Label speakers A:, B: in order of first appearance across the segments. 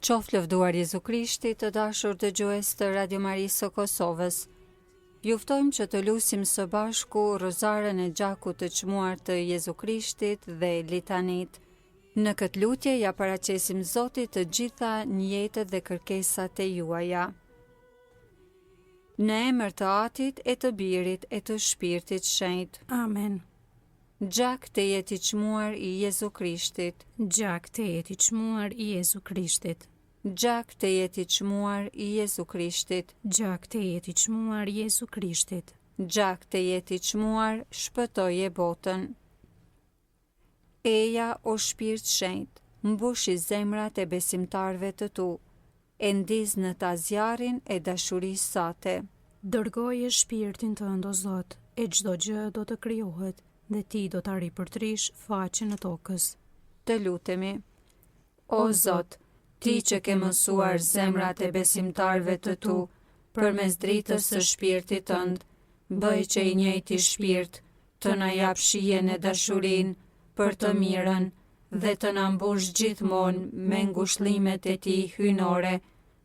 A: Qoftë lëvduar Jezu Krishti, të dashur dëgjues të Radio Marisë së Kosovës. Ju ftojmë që të lutim së bashku rozaren e gjakut të çmuar të Jezu Krishtit dhe litanit. Në këtë lutje ja paraqesim Zotit të gjitha njetet dhe kërkesat e juaja. Në emër të Atit e të Birit e të Shpirtit Shenjtë.
B: Amen.
A: Gjak të jetë i çmuar i Jezu Krishtit.
B: Gjak të jetë i çmuar i Jezu Krishtit.
A: Gjak të jetë i çmuar i Jezu Krishtit.
B: Gjak të jetë i çmuar i Jezu Krishtit.
A: Gjak të jetë i çmuar, shpëtoje botën. Eja o Shpirt Shenjtë, mbushi zemrat e besimtarëve të tu, e ndiz në ta zjarrin e dashurisë sate.
B: Dërgoje shpirtin tënd o Zot, e çdo gjë do të krijohet dhe ti do ta ripërtrish faqen e tokës.
A: Të lutemi. O Zot, ti që ke mësuar zemrat e besimtarëve të tu përmes dritës së shpirtit tënd, bëj që i njëjti shpirt të na jap shijen e dashurinë për të mirën dhe të na mbush gjithmonë me ngushëllimet e tij hyjnore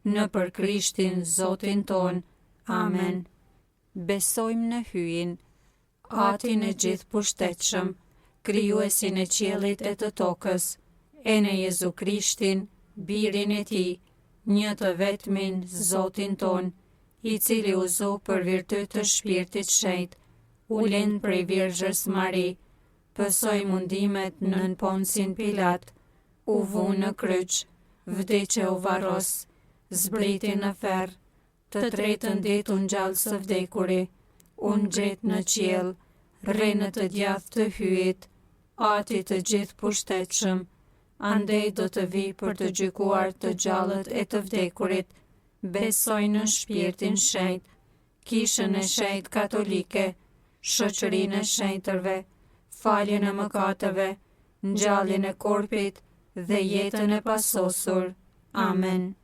A: nëpër Krishtin Zotin ton. Amen. Besojmë në hyjin, Atin e gjithë pushtetshëm, krijuesin e qiellit e të tokës, e në Jezu Krishtin, birin e tij, një të vetmin Zotin ton, i cili u zu për virtyt të Shpirtit Shenjtë, u lind prej Virgjës Mari, pësoi mundimet nën Ponsin Pilat, u vu në kryq, vdiqe u varros, zbriti në ferr, të tretën ditë u ngjall së vdekuri, u ngjet në qiell, rri në të djathtë të hyjit, Ati të gjithë pushtetshëm, andej do të vi për të gjykuar të gjallët e të vdekurit. Besoj në Shpirtin Shenjtë, kishën e shenjtë katolike, shoqërinë e shenjtërve, faljen e mëkateve, ngjalljen e korpit dhe jetën e pasosur. Amen.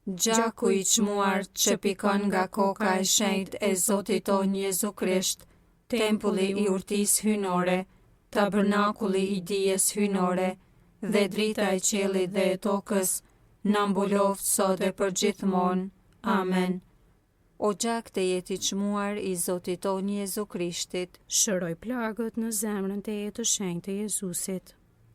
A: Gjaku i çmuar që pikon nga koka e shenjtë e Zotit ton Jezu Krisht, tempulli i urtisë hyjnore, tabernakulli i dijes hyjnore dhe drita e qiellit dhe e tokës, na mbuloft sot e përgjithmonë. Amen. O gjak të jetë i çmuar i Zotit ton Jezu Krishtit,
B: Shëroj plagët në zemrën të jetë të shenjtë të Jezusit.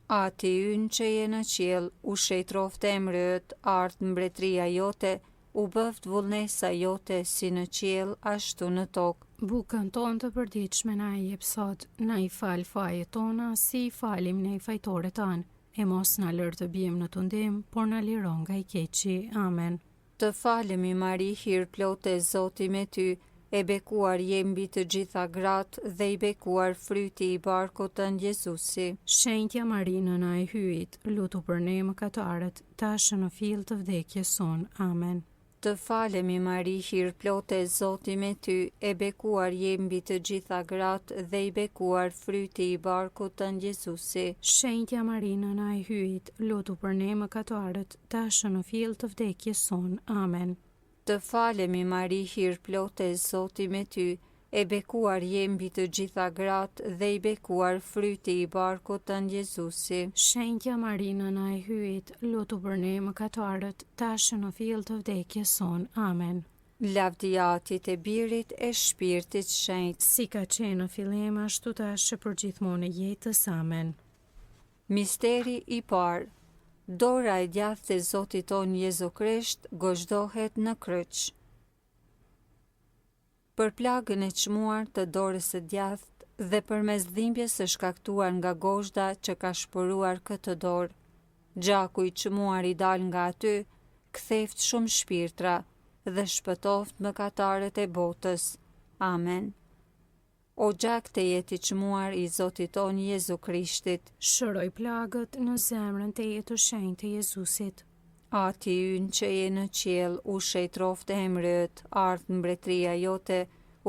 A: Ati ynë që je në qiell, u shejtroft emrit, art mbretëria jote, u bëft vullnesa jote si në qiell ashtu në tokë.
B: Bukën tonë të përditshme na i jep sot, na i fal fajet tona si i falim ne fajtorët tanë, e mos na lër të bijmë në tundim, por na liron nga i keqi. Amen.
A: Të falemi Mari, hir plotë e Zoti me ty, e bekuar je mbi të gjitha gratë dhe i bekuar fryti i barkut tënd Jezusi.
B: Shenjtja Mari nëna e hyjit, lutu për ne mëkatarët, tashë në fill të vdekjes son. Amen.
A: Të falemi Mari, hir plotë e Zoti me ty, e bekuar je mbi të gjitha gratë dhe i bekuar fryti i barkut tënd Jezusi.
B: Shenjtja Mari nëna e hyjit, lutu për ne mëkatarët, tashë në fill të vdekjes son. Amen.
A: Të falemi Mari, hir plotë e Zoti me ty, e bekuar je mbi të gjitha gratë dhe i bekuar fryti i barkut tënd Jezusi.
B: Shenjtja Mari nëna e hyjit, lutu për ne mëkatarët, tashë në fill të vdekjes son. Amen.
A: Lavdia Atit e Birit e Shpirtit Shenjtë,
B: Si ka qenë në fillim ashtu tashë përgjithmonë e jetës. Amen.
A: Misteri i parë. Dora e djathtë e Zotit ton Jezu Krisht gozhdohet në kryq. Për plagën e çmuar të dorës së djathtë dhe përmes dhimbjes së shkaktuar nga gozhda që ka shpëruar këtë dorë, gjaku i çmuar i dal nga aty, ktheft shumë shpirtra dhe shpëtoft mëkatarët e botës. Amen. O gjak të jetë i çmuar i Zotit ton Jezu Krishtit,
B: Shëroj plagët në zemrën të jetë të shenjtë të Jezusit.
A: Ati ynë që je në qiell, u shejtroft emrit, ardh mbretëria jote,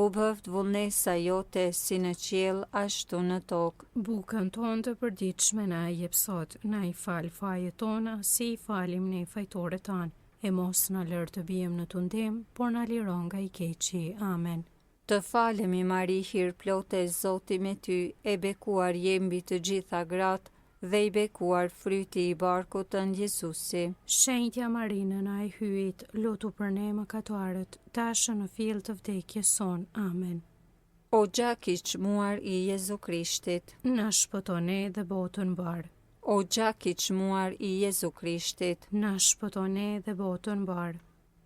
A: u bëft vullnesa jote si në qiell ashtu në tokë.
B: Bukën tonë të përditshme na i jep sot, na i fal fajet tona si i falim ne fajtorët tanë, e mos na lër të bijmë në tundim, por na liron nga i keqi. Amen.
A: Të falemi Mari, hir plotë e Zoti me ty, e bekuar je mbi të gjitha gratë dhe i bekuar fryti i barkut tënd Jezusi.
B: Shenjtja Marinën e hyjit, lutu për ne mëkatarët, tashmë në fill të vdekjes son. Amen.
A: O gjak i çmuar i Jezu Krishtit,
B: Na shpëton ne dhe botën mbar.
A: o gjak i çmuar i Jezu Krishtit,
B: Na shpëton ne dhe botën mbar.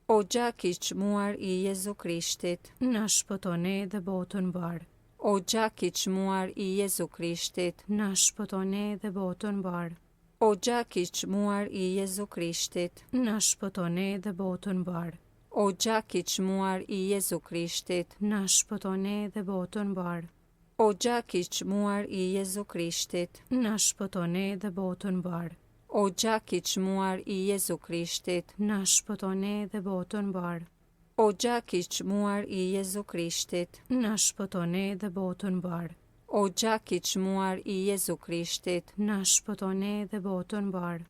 A: o gjak i çmuar i Jezu Krishtit,
B: Na shpëton ne dhe botën mbar.
A: o gjak i çmuar i Jezu Krishtit,
B: Na shpëton ne dhe botën mbar.
A: o gjak i çmuar i Jezu Krishtit,
B: Na shpëton ne dhe botën mbar.
A: o gjak i çmuar i Jezu Krishtit,
B: Na shpëton ne dhe botën mbar.
A: o gjak i çmuar i Jezu Krishtit,
B: Na shpëton ne dhe botën mbar.
A: o gjak i çmuar i Jezu Krishtit,
B: Na shpëton ne dhe botën mbar.
A: o gjak i çmuar i Jezu Krishtit,
B: Na shpëton ne dhe botën mbar.
A: o gjak i çmuar i Jezu Krishtit,
B: Na shpëton ne dhe botën mbar.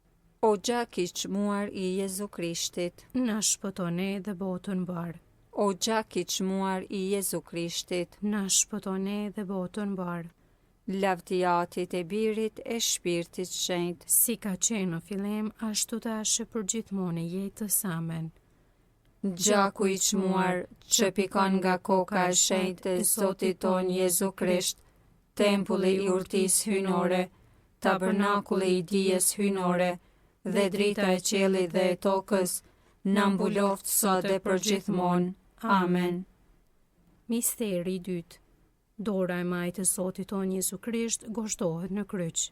A: o gjak i çmuar i Jezu Krishtit,
B: Na shpëton ne dhe botën mbar.
A: o gjak i çmuar i Jezu Krishtit,
B: Na shpëton ne dhe botën mbar.
A: lavdiatit e Birit e Shpirtit Shenjtë,
B: Si ka qenë në fillim, ashtu tash për gjithmonë e jetës. Amen.
A: gjaku i çmuar që pikon nga koka e shenjtë e Zotit ton Jezu Krisht, tempulli i urtisë hynore, tabernakulli i dijes hynore, dhe drita e qiellit dhe e tokës, na mbuloft sot e përgjithmonë. Amen.
B: Misteri i dytë. Dora e majtë e Zotit ton Jezu Krisht goshtohet në kryq.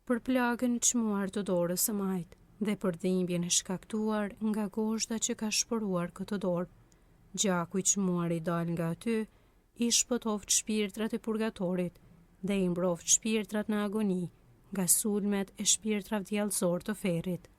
B: Për plagën e çmuar të dorës së majtë dhe për dhimbjen e shkaktuar nga goshta që ka shpëruar këtë dorë, gjaku i çmuar i dal nga aty, i shpëtoft shpirtrat e purgatorit dhe i mbroft shpirtrat në agoni nga sulmet e shpirtrave djallësor të ferrit.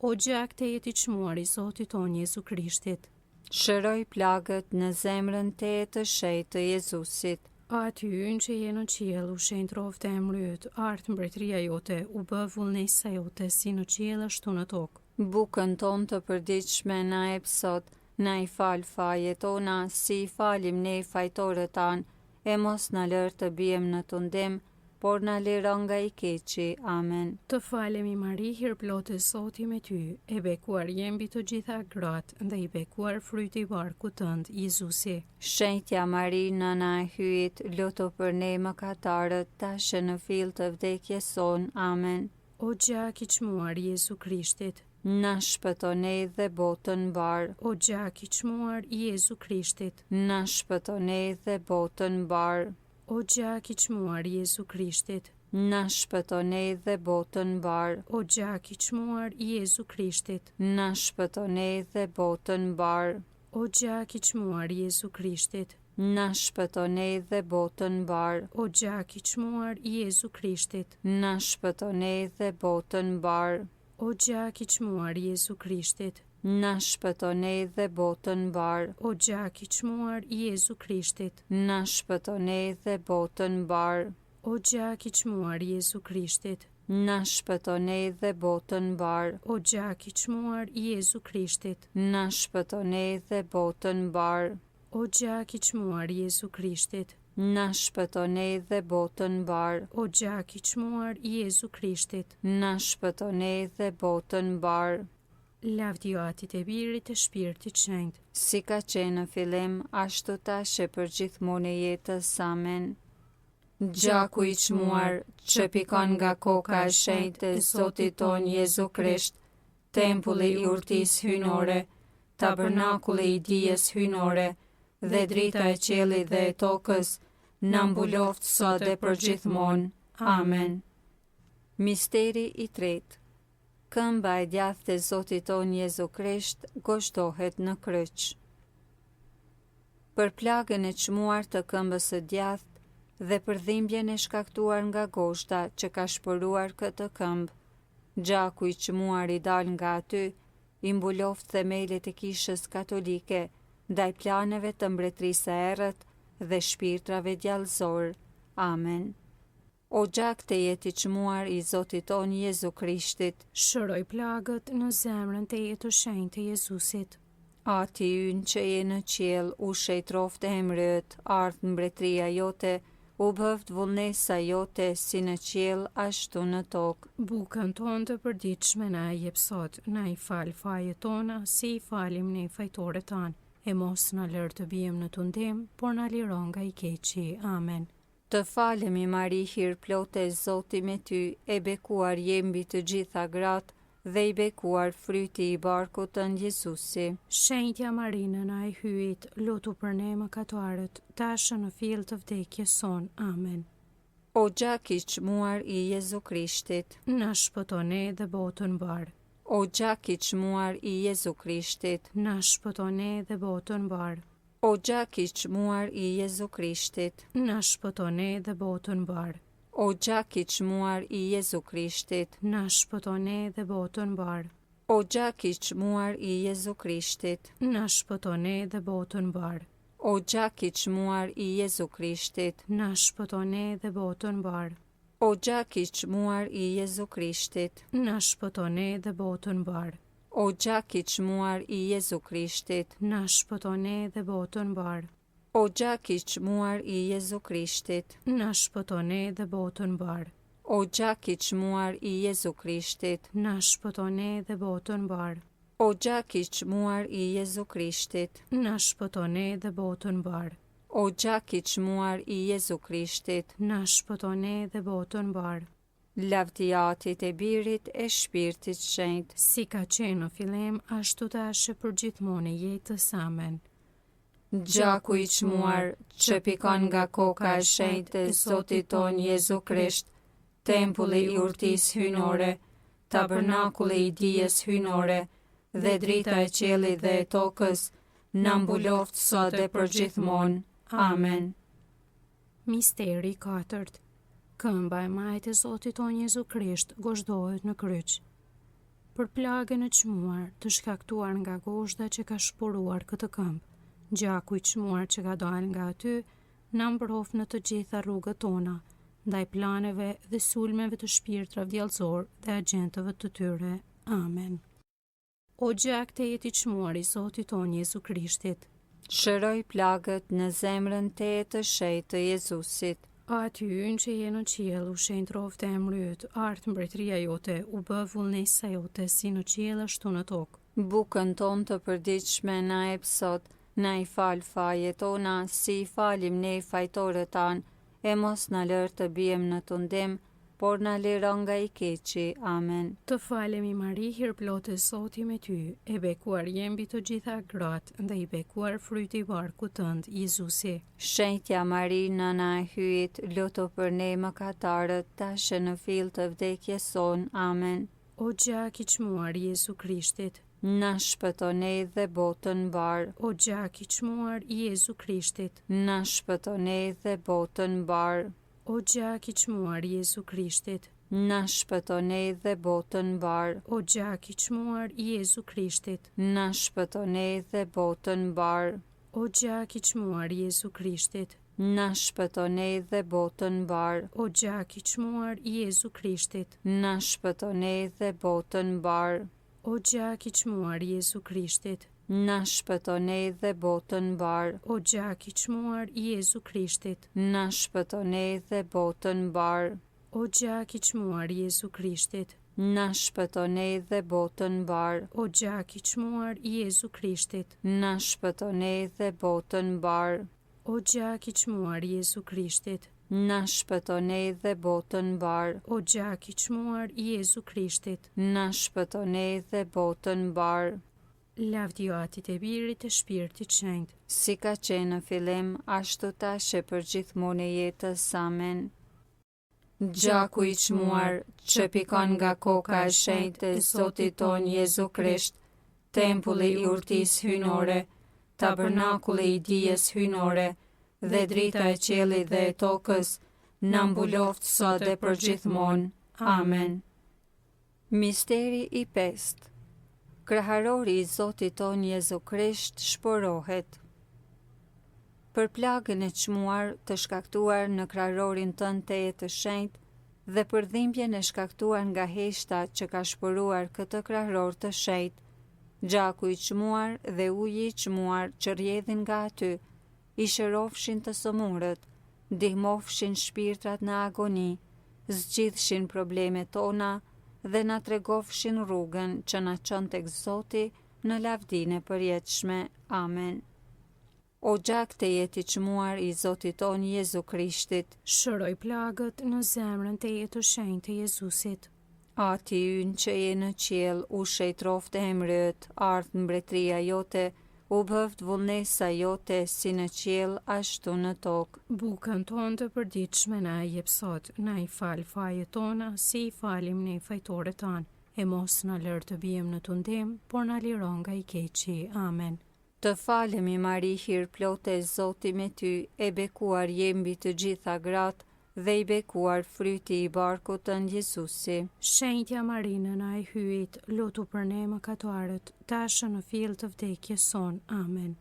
B: O gjak të jeti çmuar i Zotit ton Jezu Krishtit,
A: Shëroj plagët në zemrën te të shenjtë të Jezusit.
B: aty ynë që je në qiell, u shenjtë rofte e mryt, art mbretëria jote, u bë vullnesa jote si në qiell ashtu në tokë.
A: Bukën ton të përditshme na jep sot, na i fal fajet tona, si i falim ne fajtorët tanë, e mos na lër të bijem në tundim, por na liron nga i keqi. Amen.
B: Të falemi Mari, hir plotë Zoti me ty, e bekuar je mbi të gjitha gratë dhe i bekuar fryti i barkut tënd, Jezusi.
A: Shenjtja Mari, nëna e hyjit, lutu për ne mëkatarët, tash në fill të vdekjes son. Amen.
B: O gjak i çmuar i Jezu Krishtit,
A: Na shpëton ne dhe botën mbar.
B: o gjak i çmuar i Jezu Krishtit,
A: Na shpëton ne dhe botën mbar.
B: o gjak i çmuar i Jezu Krishtit,
A: Na shpëton ne dhe botën mbar.
B: o gjak i çmuar i Jezu Krishtit,
A: Na shpëton ne dhe botën mbar.
B: o gjak i çmuar i Jezu Krishtit,
A: Na shpëton ne dhe botën mbar.
B: o gjak i çmuar i Jezu Krishtit,
A: Na shpëton ne dhe botën mbar.
B: o gjak i çmuar i Jezu Krishtit,
A: Na shpëton ne dhe botën mbar.
B: o gjak i çmuar i Jezu Krishtit,
A: Na shpëton ne dhe botën mbar.
B: o gjak i çmuar i Jezu Krishtit,
A: Na shpëton ne dhe botën mbar.
B: o gjak i çmuar i Jezu Krishtit,
A: Na shpëton ne dhe botën mbar.
B: o gjak i çmuar i Jezu Krishtit,
A: Na shpëton ne dhe botën mbar.
B: o gjak i çmuar i Jezu Krishtit.
A: Na shpëton ne dhe botën mbar.
B: Lavdiatit e Birit e Shpirtit Shenjtë,
A: Si ka qenë në fillim, ashtu tash e për gjithmonë e jetës. Amen. Gjaku i çmuar që pikon nga koka e shenjtë e Zotit ton Jezu Krisht, tempulli i urtisë hynore, tabernakulli i dijes hynore, dhe drita e qiellit dhe e tokës, na mbuloft sot e përgjithmonë. Amen. Misteri i tretë. Këmba e djathtë e Zotit ton Jezu Krisht goshtohet në kryq. Për plagën e çmuar të këmbës së djathtë dhe për dhimbjen e shkaktuar nga goshta që ka shpëruar këtë këmbë, gjaku i çmuar i dal nga aty, i mbuloft themelet e kishës katolike ndaj planeve të mbretërisë së errët dhe shpirtrave djallësor. Amen. O gjak të jeti çmuar i Zotit ton Jezu Krishtit,
B: shëroj plagët në zemrën të jetë të shenjtë të Jezusit.
A: Ati ynë që je në qiell, u shejtroft e mrët, ardh mbretëria jote, u bëft vullnesa jote si në qiell ashtu në tokë.
B: Bukën tonë të përditshme na e jep sot, na i fal fajet tona, si i falim ne fajtorët tanë, e mos na lër të bijmë në tundim, por na liron nga i keqi. Amen.
A: Të falemi Mari, hir plote, Zoti me ty, e bekuar je mbi të gjitha gratë, dhe i bekuar fryti i barkut tënd Jezusi.
B: Shenjtja Marinë na e hyjit, lutu për ne mëkatarët, tashmë në fill të vdekjes son. Amen.
A: O gjak i çmuar i Jezu Krishtit,
B: Na shpëto ne dhe botën mbar.
A: o gjak i çmuar i Jezu Krishtit,
B: Na shpëto ne dhe botën mbar.
A: o gjak i çmuar i Jezu Krishtit,
B: Na shpëto ne dhe botën mbar.
A: o gjak i çmuar i Jezu Krishtit,
B: Na shpëto ne dhe botën mbar.
A: o gjak i çmuar i Jezu Krishtit,
B: Na shpëto ne dhe botën mbar.
A: o gjak i çmuar i Jezu Krishtit,
B: Na shpëto ne dhe botën mbar.
A: o gjak i çmuar i Jezu Krishtit,
B: Na shpëto ne dhe botën mbar.
A: o gjak i çmuar i Jezu Krishtit,
B: Na shpëto ne dhe botën mbar.
A: o gjak i çmuar i Jezu Krishtit,
B: Na shpëto ne dhe botën mbar.
A: o gjak i çmuar i Jezu Krishtit,
B: Na shpëto ne dhe botën mbar.
A: o gjak i çmuar i Jezu Krishtit,
B: Na shpëto ne dhe botën mbar.
A: o gjak i çmuar i Jezu Krishtit,
B: Na shpëto ne dhe botën mbar.
A: lavdiatit e Birit e Shpirtit Shenjtë,
B: Si ka qenë në fillim, ashtu tash për gjithmonë e jetës. Amen.
A: gjaku i çmuar që pikon nga koka e shenjtë e Zotit ton Jezu Krisht, tempulli i urtisë hynore, tabernakulli i dijes hynore, dhe drita e qiellit dhe e tokës, na mbuloft sot e për gjithmonë. Amen.
B: Misteri 4. Këmba e majtë e Zotit ton Jezu Krisht gozhdohet në kryq. Për plagën e çmuar të shkaktuar nga gozhda që ka shporuar këtë këmbë, gjaku i çmuar që ka dalë nga aty, na mbrof në të gjitha rrugët tona, ndaj planeve dhe sulmeve të shpirtra vdjellëzor dhe agjentëve të tyre. Amen. O gjak të jeti çmuar i Zotit ton Jezu Krishtit,
A: Shëroj plagët në zemrën teje të shenjtë të Jezusit.
B: aty ynë që je në qiell, u shenjë trofte e mryt, art mbretëria jote, u bë vullnesa jote si në qiell ashtu në tokë.
A: Bukën ton të përditshme na jep sot, na i fal fajet tona, si i falim ne fajtorët tanë, e mos na lër të bijem në tundim, por na liron nga i keqi. Amen.
B: Të falemi Mari, hir plote, Zoti me ty, e bekuar je mbi të gjitha gratë, dhe i bekuar fryti i barkut tënd, Jezusi.
A: Shenjtja Mari, nëna e hyjit, lutu për ne mëkatarët, tash në fill të vdekjes son. Amen.
B: O gjak i çmuar i Jezu Krishtit,
A: Na shpëto ne dhe botën mbar.
B: o gjak i çmuar i Jezu Krishtit,
A: Na shpëto ne dhe botën mbar.
B: o gjak i çmuar i Jezu Krishtit,
A: Na shpëto ne dhe botën mbar.
B: o gjak i çmuar i Jezu Krishtit,
A: Na shpëto ne dhe botën mbar.
B: o gjak i çmuar i Jezu Krishtit,
A: Na shpëto ne dhe botën mbar.
B: o gjak i çmuar i Jezu Krishtit,
A: Na shpëto ne dhe botën mbar.
B: o gjak i çmuar i Jezu Krishtit,
A: Na shpëto ne dhe botën mbar.
B: o gjak i çmuar i Jezu Krishtit,
A: Na shpëto ne dhe botën mbar.
B: o gjak i çmuar i Jezu Krishtit,
A: Na shpëto ne dhe botën mbar.
B: o gjak i çmuar i Jezu Krishtit,
A: Na shpëto ne dhe botën mbar.
B: o gjak i çmuar i Jezu Krishtit,
A: Na shpëto ne dhe botën mbar.
B: o gjak i çmuar i Jezu Krishtit.
A: Na shpëto ne dhe botën mbar.
B: Lavdiotit e Birit e Shpirtit Shenjtë,
A: Si ka qenë në fillim, ashtu tash e për gjithmonë e jetës. Amen. Gjaku i çmuar që pikon nga koka e shenjtë e Zotit ton Jezu Krisht, tempulli i urtisë hynore, tabernakulli i dijes hynore, dhe drita e qiellit dhe e tokës, na mbuloft sot e për gjithmonë. Amen. Misteri i 5. Kraharori i Zotit ton Jezu Krisht shporohet. Për plagën e çmuar të shkaktuar në kraharorin tënd teje të shenjtë dhe për dhimbjen e shkaktuar nga heshta që ka shporuar këtë kraharor të shenjtë, gjaku i çmuar dhe uji i çmuar që rrjedhin nga aty, i shërofshin të sëmurët, ndihmofshin shpirtrat në agoni, zgjidhshin problemet tona dhe na tregofshin rrugën që na çon tek Zoti në lavdinë e përjetshme. Amen. O gjak të jetë i çmuar i Zotit ton Jezu Krishtit,
B: shëroj plagët në zemrën të jetë të shenjtë të Jezusit.
A: Ati ynë që je në qiell, u shejtroft e emrët, ardh mbretëria jote, u bëft vullnesa jote, si në qiell, ashtu në tokë.
B: Bukën tonë të përditshme na e jep sot, na i fal fajet tona, si i falim ne fajtorët tanë, e mos na lër të bijmë në tundim, por na liron nga i keqi. Amen.
A: Të falemi Mari, hir plote, Zoti me ty, e bekuar je mbi të gjitha gratë, dhe i bekuar fryti i barkut tënd Jezusi.
B: Shenjtja Marina na e hyjit, lutu për ne mëkatuarët, tashë në fill të vdekjes son. Amen.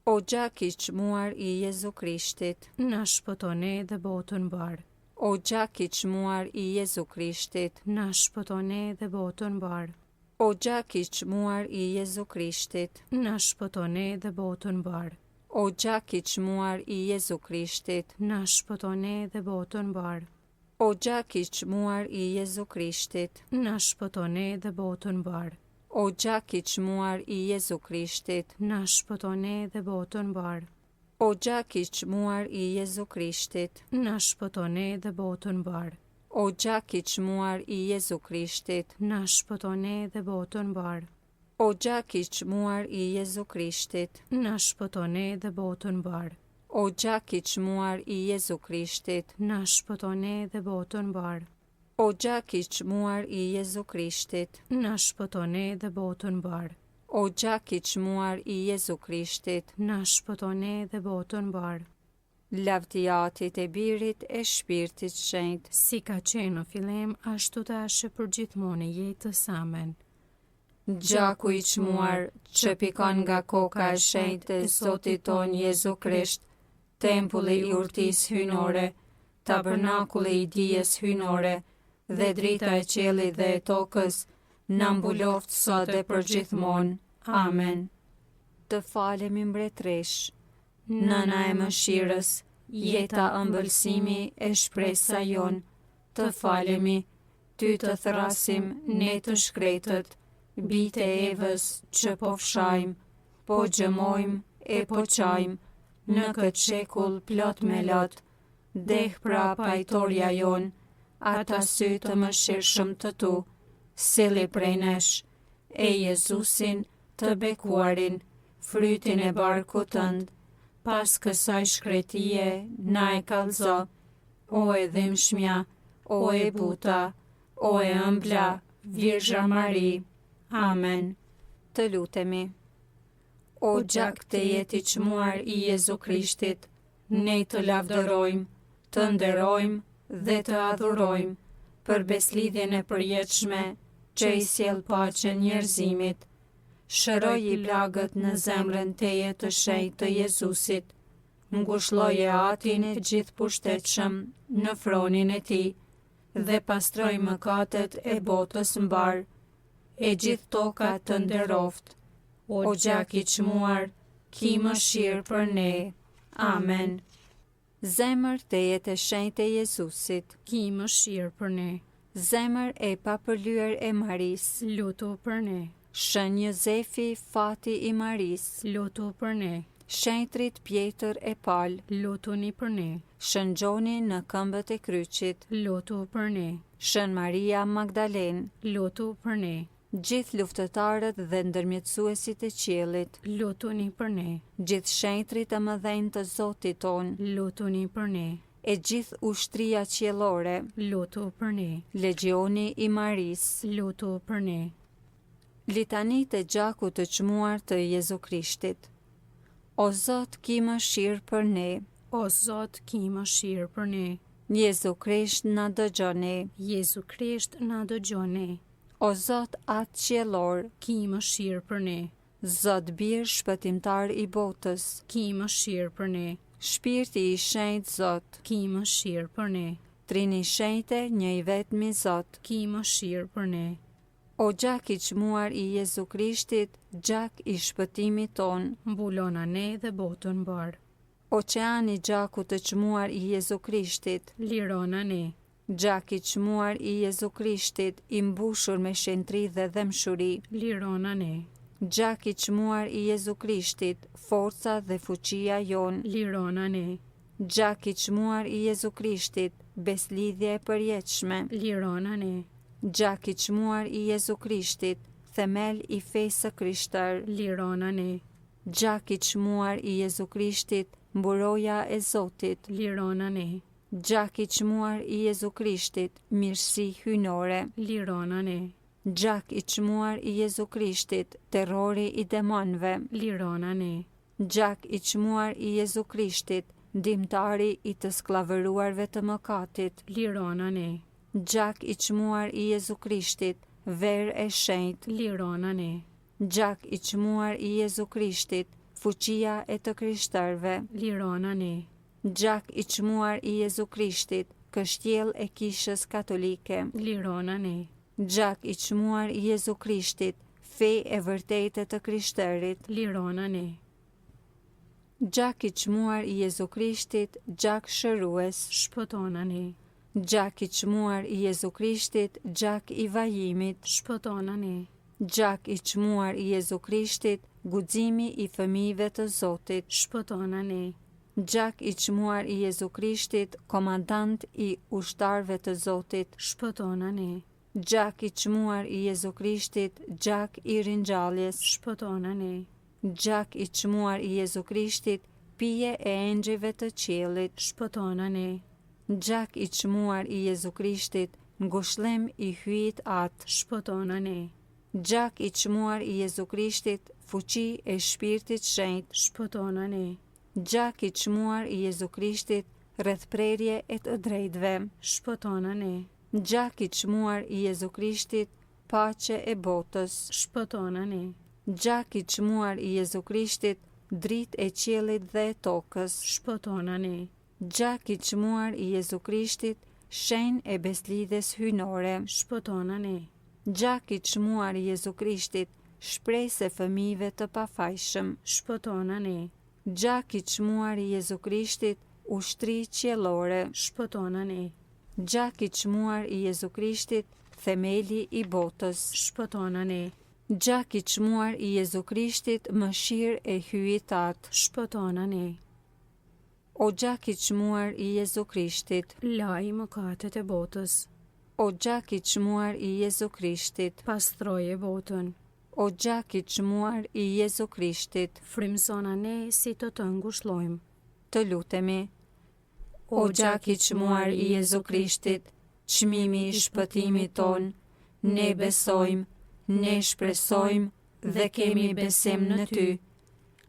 A: O gjak i çmuar i Jezu Krishtit,
B: na shpëton ne dhe botën mbar.
A: O gjak i çmuar i Jezu Krishtit,
B: na shpëton ne dhe botën mbar.
A: O gjak i çmuar i Jezu Krishtit,
B: na shpëton ne dhe botën mbar.
A: O gjak i çmuar i Jezu Krishtit,
B: na shpëton ne dhe botën mbar.
A: O gjak i çmuar i Jezu Krishtit,
B: na shpëton ne dhe botën mbar.
A: O gjak i çmuar i Jezu Krishtit,
B: na shpëton ne dhe botën mbar.
A: O gjak i çmuar i Jezu Krishtit,
B: na shpëton ne dhe botën mbar.
A: O gjak i çmuar i Jezu Krishtit,
B: na shpëton ne dhe botën mbar.
A: O gjak i çmuar i Jezu Krishtit,
B: na shpëton ne dhe botën mbar.
A: O gjak i çmuar i Jezu Krishtit,
B: na shpëton ne dhe botën mbar.
A: O gjak i çmuar i Jezu Krishtit,
B: na shpëton ne dhe botën mbar.
A: O gjak i çmuar i Jezu Krishtit,
B: na shpëton ne dhe botën mbar.
A: Lavdi Atit e Birit e Shpirtit Shenjtë,
B: si ka qenë në fillim, ashtu tash për gjithmonë e jetës. Amen.
A: Gjaku i çmuar që pikon nga koka e shenjtë e Zotit ton Jezu Krisht, tempulli i urtisë hynore, tabernakulli i dijes hynore, dhe drita e qiellit dhe e tokës, na mbuloft sot dhe përgjithmonë. Amen. Të falemi mbretëresh, Nëna e mëshirës, jeta ëmbëlsimi e shpresa jon, të falemi, ty të thrasim, ne të shkretët, bite Evës që po fshajmë, po gjëmojmë e po qajmë, në këtë shekull plot me lot, deh pra pajtoria jon, ata sy të mëshirshëm të tu, sili prej nesh, e Jezusin të bekuarin, frytin e barkut tënd, pas kësaj shkretie na e kallëzo, o e dhimbshmja, o e buta, o e ëmbla, Virgja Mari. Amen. Të lutemi. O gjak të jetë i çmuar i Jezu Krishtit, ne të lavdërojmë, të nderojmë dhe të adhurojmë për beslidhjen e përjetshme që i sjell paqen njerëzimit. Shëroj i plagët në zemrën teje të shenjtë të Jezusit, ngushëlloje Atin e gjithë pushtetshëm në fronin e tij, dhe pastroj mëkatet e botës mbar, e gjithë toka të nderoft. O gjak i çmuar, ki mëshirë për ne. Amen. Zemër teje të shenjtë e Jezusit,
B: ki mëshirë për ne.
A: Zemër e papërlyer e Maris,
B: lutu për ne.
A: Shën Jozefi, fati i Maris,
B: lutu për ne.
A: Shenjtrit Pjetër e Pal,
B: lutuni për ne.
A: Shën Gjoni në këmbët e kryqit,
B: lutu për ne.
A: Shën Maria Magdalen,
B: lutu për ne.
A: Gjithë luftëtarët dhe ndërmjetësuesit e qiellit,
B: lutuni për ne.
A: Gjithë shenjtrit e mëdhenj të Zotit ton,
B: lutuni për ne.
A: E gjithë ushtria qiellore,
B: lutu për ne.
A: Legjioni i Maris,
B: lutu për ne.
A: Litanit e gjakut të çmuar të Jezu Krishtit. O Zot, ki mëshirë për ne.
B: O Zot, ki mëshirë për ne.
A: Jezu Krisht na dëgjon ne.
B: Jezu Krisht na dëgjon ne.
A: O Zot, atë qiellor,
B: ki mëshirë për ne.
A: Zot bir shpëtimtar i botës,
B: ki mëshirë për ne.
A: Shpirti i shenjtë Zot,
B: ki mëshirë për ne.
A: Trini shenjtë, një i vetmi Zot,
B: ki mëshirë për ne.
A: O gjak i çmuar i Jezu Krishtit, gjak i shpëtimit ton,
B: mbulona ne dhe botën mbar.
A: Oqeani i gjakut të çmuar i Jezu Krishtit,
B: lirona ne.
A: gjak i çmuar i Jezu Krishtit, i mbushur me shenjtëri dhe dëmshuri,
B: Lirona ne.
A: gjak i çmuar i Jezu Krishtit, forca dhe fuqia jon,
B: Lirona ne.
A: gjak i çmuar i Jezu Krishtit, beslidhje e përjetshme,
B: Lirona ne.
A: gjak i çmuar i Jezu Krishtit, themel i fesë së Krishter,
B: Lirona ne.
A: gjak i çmuar i Jezu Krishtit, mburoja e Zotit,
B: Lirona ne.
A: gjak i çmuar i Jezu Krishtit, mirësi hyjnore,
B: Lirona ne.
A: gjak i çmuar i Jezu Krishtit, terrori i demonëve,
B: Lirona ne.
A: gjak i çmuar i Jezu Krishtit, ndihmtari i të skllavëruarve të mëkatit,
B: Lirona ne.
A: gjak i çmuar i Jezu Krishtit, verë e shenjtë,
B: Lirona ne.
A: gjak i çmuar i Jezu Krishtit, fuqia e të krishterëve,
B: Lirona ne.
A: gjak i çmuar i Jezu Krishtit, kështjell e kishës katolike,
B: Lirona ne.
A: gjak i çmuar i Jezu Krishtit, fe e vërtetë të krishterit,
B: Lirona ne.
A: gjak i çmuar i Jezu Krishtit, gjak shërues,
B: Shpëtona ne.
A: gjak i çmuar i Jezu Krishtit, gjak i vajimit,
B: Shpëtona ne.
A: gjak i çmuar i Jezu Krishtit, guximi i fëmijëve të Zotit,
B: Shpëtona ne.
A: gjak i çmuar i Jezu Krishtit, komandant i ushtarëve të Zotit,
B: Shpëtona ne.
A: gjak i çmuar i Jezu Krishtit, gjak i ringjalljes,
B: Shpëtona ne.
A: gjak i çmuar i Jezu Krishtit, pije e engjëjve të qiellit,
B: Shpëtona ne.
A: gjak i çmuar i Jezu Krishtit, ngushëllim i hyjit atë,
B: Shpëtona ne.
A: gjak i çmuar i Jezu Krishtit, fuqi e shpirtit shenjtë,
B: Shpëtona ne.
A: gjak i çmuar i Jezu Krishtit, rrethprerje e të drejtëve,
B: Shpëtona ne.
A: gjak i çmuar i Jezu Krishtit, paqe e botës,
B: Shpëtona ne.
A: gjak i çmuar i Jezu Krishtit, dritë e qiellit dhe e tokës,
B: Shpëtona ne.
A: gjak i çmuar i Jezu Krishtit, shenjë e beslidhjes hyjnore,
B: Shpëtona ne.
A: gjak i çmuar i Jezu Krishtit, shpresë e fëmijëve të pafajshëm,
B: Shpëtona ne.
A: gjak i çmuar i Jezu Krishtit, ushtri qiellore,
B: Shpëtona ne.
A: gjak i çmuar i Jezu Krishtit, themeli i botës,
B: Shpëtona ne.
A: gjak i çmuar i Jezu Krishtit, mëshirë e hyjit atë,
B: Shpëtona ne.
A: o gjak i çmuar i Jezu Krishtit,
B: Laj mëkatet e botës.
A: o gjak i çmuar i Jezu Krishtit,
B: Pastroje botën.
A: o gjak i çmuar i Jezu Krishtit,
B: Frymësona ne si të ngushëllojmë.
A: të lutemi. O gjak i çmuar i Jezu Krishtit, çmimi i shpëtimit ton, ne besojmë, ne shpresojmë dhe kemi besim në ty.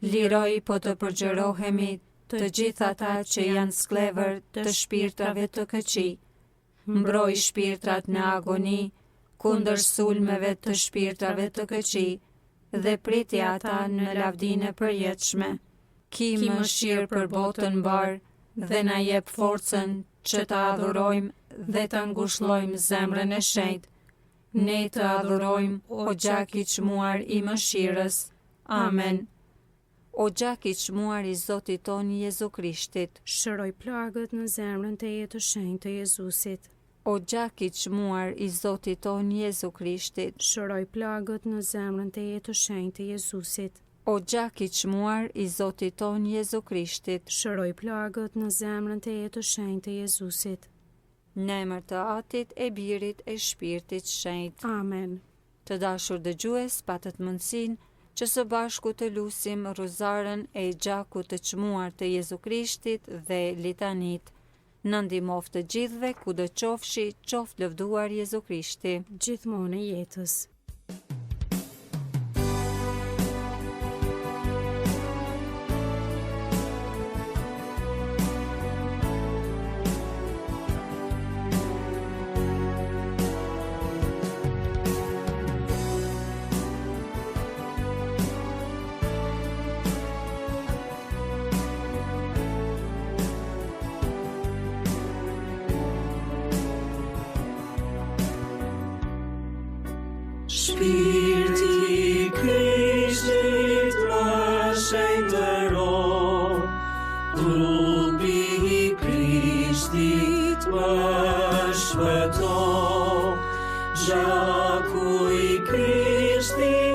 A: Liroj po të përgjërohemi të gjithë ata që janë sklevër të shpirtrave të këqij. Mbroj shpirtrat në agoni, kundër sulmeve të shpirtrave të këqij, dhe priti ata në lavdinë e përjetshme. Ki mëshirë për botën mbar, dhe na jep forcën që të adhurojmë dhe të ngushëllojmë zemrën e shenjtë. Ne të adhurojmë, o gjak i çmuar i mëshirës. Amen. O gjak i çmuar i Zotit ton Jezu Krishtit,
B: Shëroj plagët në zemrën të jetë shenjtë të Jezusit.
A: o gjak i çmuar i Zotit ton Jezu Krishtit,
B: Shëroj plagët në zemrën të jetë shenjtë të Jezusit.
A: o gjak i çmuar i Zotit ton Jezu Krishtit,
B: Shëroj plagët në zemrën të jetë shenjtë të Jezusit.
A: në emër të Atit e Birit e Shpirtit Shenjtë.
B: Amen.
A: Të dashur dëgjues, patët mundësinë që së bashku të lusim rozarën e gjakut të çmuar të Jezu Krishtit dhe litanit. Në ndihmoft të gjithëve, kudo qofshi, qoftë lëvduar Jezu Krishti.
B: Gjithmonë e jetës.
C: Shpirti Krishtit më shenjtëron, më shpëto, gjaku i Krishtit